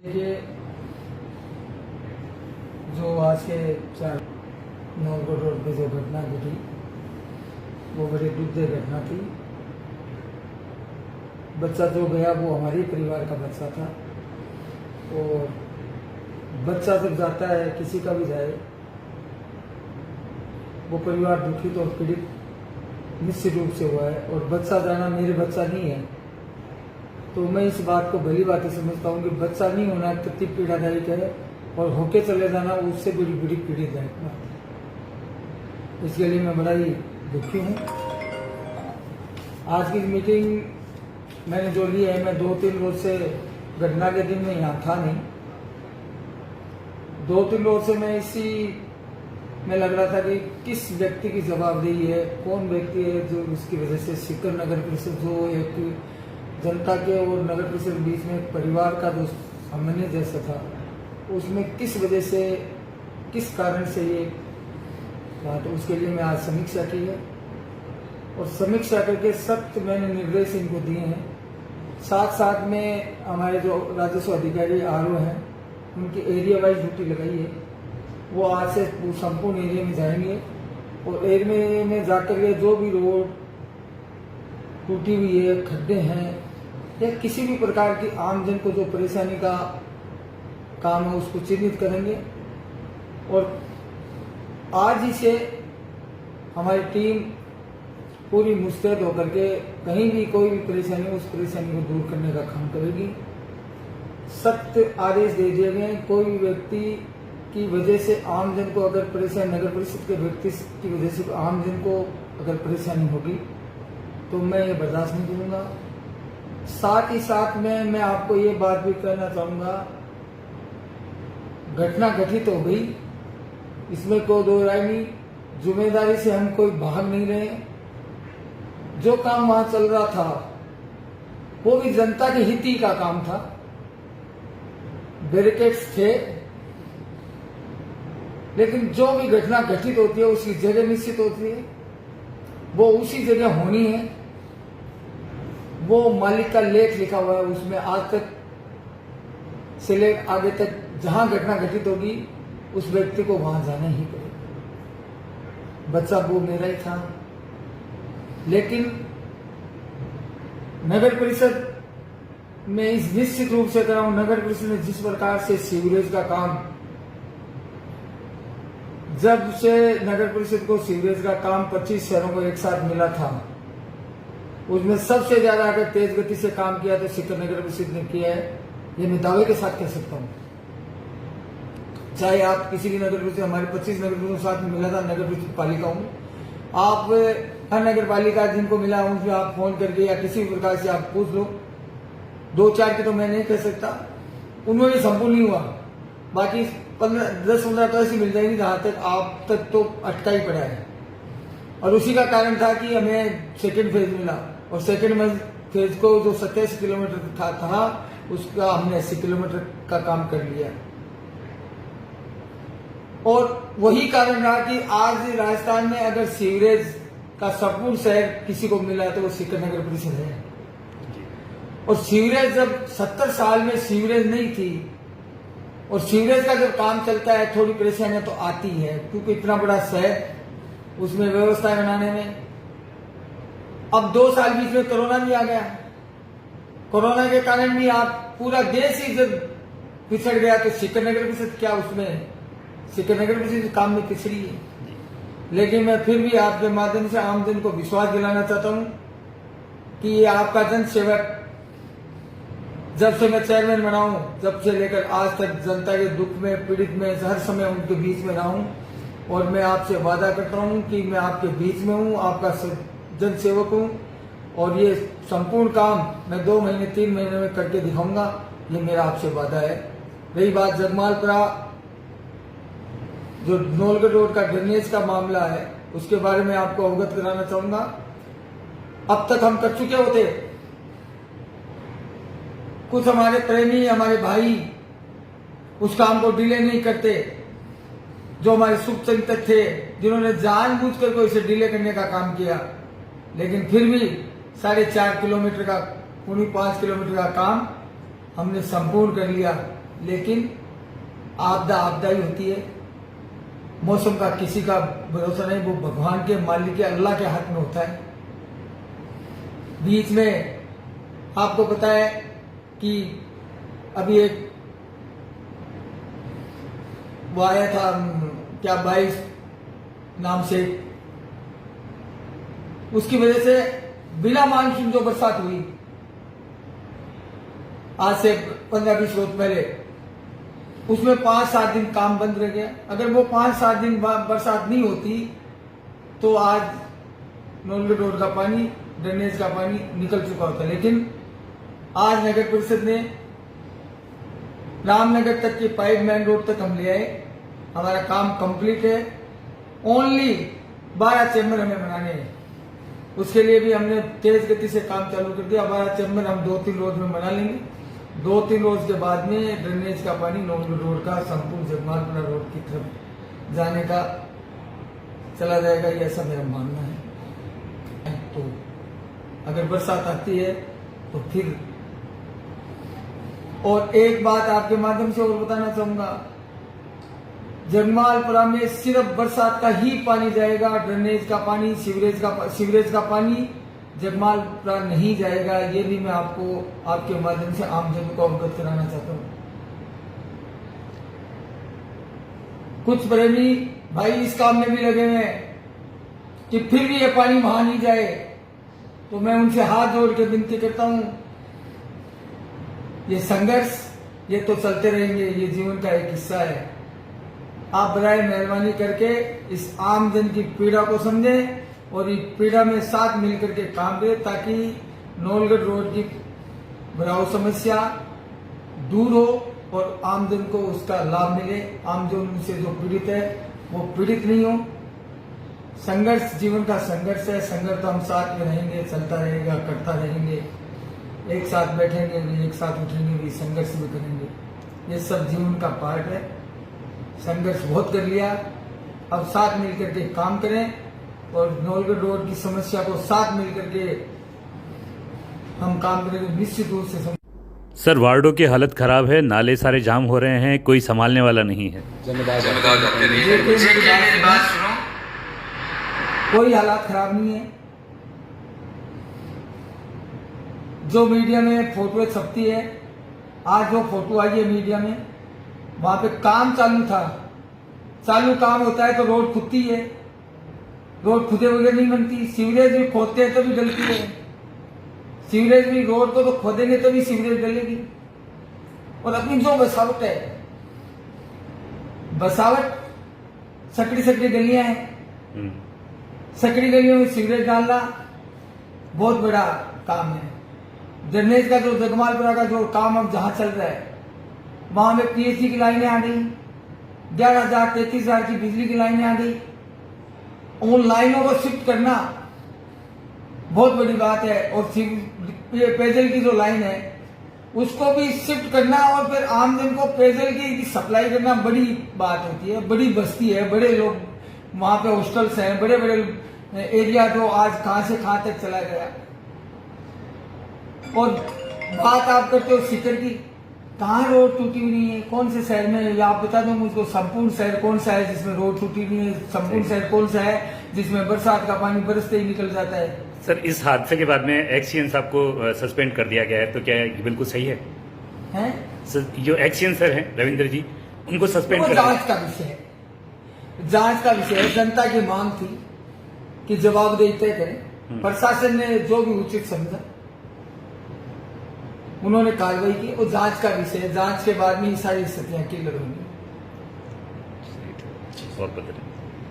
देखिए, जो आज के 4 नवगढ़ रोड पे जो घटना घटी वो बड़ी दुखद घटना थी। बच्चा जो गया वो हमारे परिवार का बच्चा था और बच्चा जब जाता है किसी का भी जाए वो परिवार दुखित और पीड़ित निश्चित रूप से हुआ है। और बच्चा जाना मेरे बच्चा नहीं है तो मैं इस बात को भली बात समझता हूँ कि बच्चा नहीं होना कितनी पीड़ादायक है और होके चले जाना उससे बड़ी बड़ी पीड़ादायक बात है। इसके लिए मैं बड़ा ही दुखी हूँ। आज की मीटिंग मैंने जो ली है, मैं 2-3 रोज से घटना के दिन में यहाँ था नहीं। 2-3 रोज से मैं इसी में लग रहा था कि किस व्यक्ति की जवाबदेही है, कौन व्यक्ति है जो इसकी वजह से सीकर नगर परिषद जो एक जनता के और नगर परिषद बीच में परिवार का जो सामान्य जैसा था उसमें किस वजह से किस कारण से ये बात, उसके लिए मैं आज समीक्षा की है और समीक्षा करके सख्त मैंने निर्देश इनको दिए हैं। साथ साथ में हमारे जो राजस्व अधिकारी आरओ हैं उनकी एरिया वाइज ड्यूटी लगाई है। वो आज से संपूर्ण एरिया में जाएंगे और एरिया में जाकर के जो भी रोड टूटी हुई है, खड्डे हैं या किसी भी प्रकार की आमजन को जो परेशानी का काम है उसको चिन्हित करेंगे। और आज ही से हमारी टीम पूरी मुस्तैद होकर के कहीं भी कोई भी परेशानी हो उस परेशानी को दूर करने का काम करेगी। सख्त आदेश दे दिए गए, कोई भी व्यक्ति की वजह से आमजन को अगर परेशानी, नगर परिषद के व्यक्ति की वजह से आमजन को अगर परेशानी होगी तो मैं ये बर्दाश्त नहीं करूंगा। साथ ही साथ में मैं आपको ये बात भी कहना चाहूंगा, घटना घटित हो गई, इसमें कोई दो राय नहीं। जिम्मेदारी से हम कोई भाग नहीं रहे। जो काम वहां चल रहा था वो भी जनता के हित ही का काम था। बैरिकेड्स थे, लेकिन जो भी घटना घटित होती है उसकी जगह निश्चित होती है, वो उसी जगह होनी है। वो मालिक का लेख लिखा हुआ है, उसमें आज तक से ले आगे तक जहां घटना घटित होगी उस व्यक्ति को वहां जाना ही पड़ेगा। बच्चा वो मेरा ही था, लेकिन नगर परिषद में इस निश्चित रूप से कर रहा हूं, नगर परिषद ने जिस प्रकार से सीवरेज का काम, जब से नगर परिषद को सीवरेज का काम 25 शहरों को एक साथ मिला था उसमें सबसे ज्यादा अगर तेज गति से काम किया तो सीकर नगर परिषद ने किया है, ये मैं दावे के साथ कह सकता हूं। चाहे आप किसी भी नगर परिषद, हमारे 25 नगर परिषद साथ में मिला था, नगर परिषद पालिका हूं, आप हर नगर पालिका जिनको मिला उनसे आप फोन करके या किसी भी प्रकार से आप पूछ लो। 2-4 की तो मैं नहीं कह सकता, उनमें भी संपूर्ण नहीं हुआ, बाकी 10-15 तो ऐसी मिल जाएगी जहां तक आप तक तो अटका ही पड़ा है। और उसी का कारण था कि हमें सेकेंड फेज मिला और सेकेंड फेज को जो 27 किलोमीटर था उसका हमने 80 किलोमीटर का काम कर लिया। और वही कारण रहा कि आज राजस्थान में अगर सीवरेज का संपूर्ण शहर किसी को मिला है तो वो सीकर नगर परिषद है। और सीवरेज जब 70 साल में सीवरेज नहीं थी, और सीवरेज का जब काम चलता है थोड़ी परेशानियां तो आती है क्योंकि इतना बड़ा शहर, उसमें व्यवस्था बनाने में। अब 2 साल बीच में कोरोना भी आ गया, कोरोना के कारण भी आप पूरा देश ही जब पिछड़ गया तो सीकर नगर परिषद क्या, उसमें सीकर नगर परिषद काम में पिछड़ी है। लेकिन मैं फिर भी आपके माध्यम से आमजन को विश्वास दिलाना चाहता हूं कि ये आपका जन सेवक, जब से मैं चेयरमैन बना हूं जब से लेकर आज तक जनता के दुख में, पीड़ित में हर समय उनके बीच में रहा हूं। और मैं आपसे वादा करता हूं कि मैं आपके बीच में हूं, आपका जन सेवक हूं और ये संपूर्ण काम मैं 2 महीने 3 महीने में करके दिखाऊंगा, ये मेरा आपसे वादा है। रही बात जगमालपुरा जो नवगढ़ रोड का ड्रेनेज का मामला है, उसके बारे में आपको अवगत कराना चाहूंगा। अब तक हम कर चुके होते, कुछ हमारे प्रेमी, हमारे भाई उस काम को डिले नहीं करते, जो हमारे शुभचिंतक थे जिन्होंने जानबूझकर को इसे डिले करने का काम किया। लेकिन फिर भी 4.5 किलोमीटर का, 5 किलोमीटर का काम हमने संपूर्ण कर लिया। लेकिन आपदा आपदा ही होती है। मौसम का किसी का भरोसा नहीं, वो भगवान के, मालिक के, अल्लाह के हाथ में होता है। बीच में आपको पता है कि अभी एक वो आया था, क्या 22 नाम से, उसकी वजह से बिना मानसून जो बरसात हुई आज से 15-20 रोज पहले, उसमें 5-7 दिन काम बंद रह गया। अगर वो 5-7 दिन बरसात नहीं होती तो आज नौलगढ़ रोड का पानी, ड्रेनेज का पानी निकल चुका होता। लेकिन आज नगर परिषद ने रामनगर तक की पाइप मेन रोड तक हम ले आए, हमारा काम कंप्लीट है। ओनली 12 चैम्बर हमें बनाने हैं, उसके लिए भी हमने तेज गति से काम चालू कर दिया। 12 चैम्बर हम 2-3 रोज में बना लेंगे। 2-3 रोज के बाद में ड्रेनेज का पानी नौलगढ़ रोड का संपूर्ण जगमालपुरा रोड की तरफ जाने का चला जाएगा, ये ऐसा मेरा मानना है। तो अगर बरसात आती है तो फिर, और एक बात आपके माध्यम से और बताना चाहूंगा, जगमालपुरा में सिर्फ बरसात का ही पानी जाएगा, ड्रेनेज का पानी, सीवरेज का पानी जगमालपुरा नहीं जाएगा। ये भी मैं आपको आपके माध्यम से आमजन को अवगत कराना चाहता हूँ। कुछ प्रेमी भाई इस काम में भी लगे हुए हैं कि फिर भी ये पानी वहां नहीं जाए, तो मैं उनसे हाथ जोड़ के विनती करता हूं, ये संघर्ष ये तो चलते रहेंगे, ये जीवन का एक हिस्सा है। आप बराए मेहरबानी करके इस आम जन की पीड़ा को समझें और इस पीड़ा में साथ मिलकर के काम करें, ताकि नौलगढ़ रोड की भराव समस्या दूर हो और आमजन को उसका लाभ मिले। आमजन से जो पीड़ित है वो पीड़ित नहीं हो। संघर्ष जीवन का संघर्ष है, संघर्ष तो हम साथ में रहेंगे, चलता रहेगा, करता रहेंगे, एक साथ बैठेंगे भी, एक साथ उठेंगे भी, संघर्ष भी करेंगे। ये सब जीवन का पार्ट है। संघर्ष बहुत कर लिया, अब साथ मिलकर के काम करें और नौलगढ़ रोड की समस्या को साथ मिलकर के हम काम करेंगे, निश्चित रूप से। सर, वार्डों की हालत खराब है, नाले सारे जाम हो रहे हैं, कोई संभालने वाला नहीं है। कोई हालात खराब नहीं है। जो मीडिया में फोटो छपती है, आज जो फोटो आई है मीडिया में, वहां पे काम चालू था। चालू काम होता है तो रोड खुदती है, रोड खुदे बगैर नहीं बनती। सीवरेज भी खोदते हैं तो भी डलती है, सीवरेज भी, रोड को तो खोदेंगे तो भी सीवरेज डलेगी। और अपनी जो बसावट है, बसावट सकड़ी सकड़ी गलियां हैं, सकड़ी गलियों में सीवरेज डालना बहुत बड़ा काम है। ड्रेनेज का जो जगमालपुरा का जो काम अब जहां चल रहा है, वहां में पीएचई की लाइनें आ गई, 11,000-33,000 की बिजली की लाइनें आ गई। उन लाइनों को शिफ्ट करना बहुत बड़ी बात है। और पेयजल की जो लाइन है उसको भी शिफ्ट करना और फिर आमजन को पेयजल की सप्लाई करना बड़ी बात होती है। बड़ी बस्ती है, बड़े लोग वहां पे, हॉस्टल्स हैं, बड़े बड़े एरिया जो आज कहां से कहां तक चला गया। और बात आप करते हो सीकर की, कहाँ रोड टूटी हुई नहीं है, कौन से शहर में, या आप बता दो मुझको संपूर्ण शहर कौन सा है जिसमें रोड टूटी नहीं है? संपूर्ण शहर कौन सा है जिसमें बरसात का पानी बरसते ही निकल जाता है? सर, इस हादसे के बाद में एक्सीएन साहब को सस्पेंड कर दिया गया है, तो क्या ये बिल्कुल सही है? सर, जो एक्सीएन सर हैं रविंद्र जी, उनको सस्पेंड कर दिया। जांच का विषय है, जांच का विषय है। जनता की मांग थी कि जवाबदेही तय करें, प्रशासन ने जो भी उचित समझा उन्होंने कार्रवाई की, और जांच का विषय है। जांच के बाद में ही सारी स्थितियां क्लियर होंगी। और बताइए।